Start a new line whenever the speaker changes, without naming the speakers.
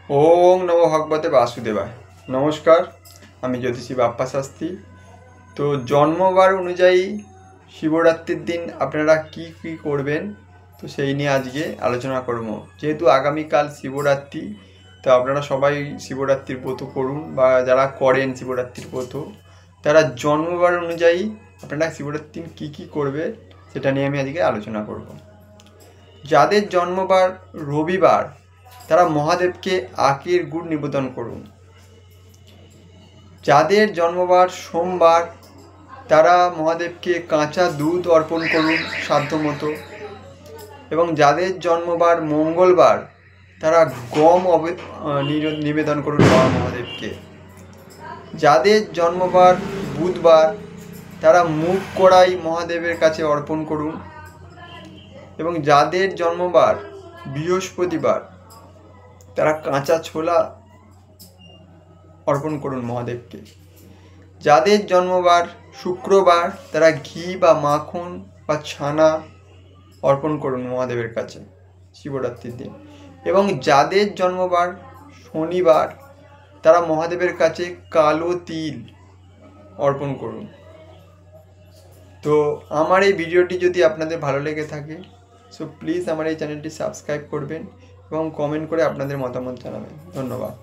ওং নমো ভগবতে বাসুদেবায়। নমস্কার, আমি জ্যোতিষী বাপ্পা শাস্ত্রী। তো জন্মবার অনুযায়ী শিবরাত্রির দিন আপনারা কি কি করবেন, তো সেই নিয়ে আজকে আলোচনা করব। যেহেতু আগামীকাল শিবরাত্রি, তো আপনারা সবাই শিবরাত্রির ব্রত করুন, বা যারা করেন শিবরাত্রির ব্রত তারা জন্মবার অনুযায়ী আপনারা শিবরাত্রির কী কী করবে সেটা নিয়ে আমি আজকে আলোচনা করব। যাদের জন্মবার রবিবার তারা মহাদেবকে আখের গুড় নিবেদন করুন। যাদের জন্মবার সোমবার তারা মহাদেবকে কাঁচা দুধ অর্পণ করুন সাধ্যমতো। এবং যাদের জন্মবার মঙ্গলবার তারা গম নিবেদন করুন মহাদেবকে। যাদের জন্মবার বুধবার তারা মুগ কড়াই মহাদেবের কাছে অর্পণ করুন। এবং যাদের জন্মবার বৃহস্পতিবার তারা কাঁচা ছোলা অর্পণ করুন মহাদেবকে। যাদের জন্মবার শুক্রবার তারা ঘি বা মাখন বা ছানা অর্পণ করুন মহাদেবের কাছে শিবরাত্রির দিন। এবং যাদের জন্মবার শনিবার তারা মহাদেবের কাছে কালো তিল অর্পণ করুন। তো আমার এই ভিডিওটি যদি আপনাদের ভালো লেগে থাকে, সো প্লিজ আমার এই চ্যানেলটি সাবস্ক্রাইব করবেন এবং কমেন্ট করে আপনাদের মতামত জানাবেন। ধন্যবাদ।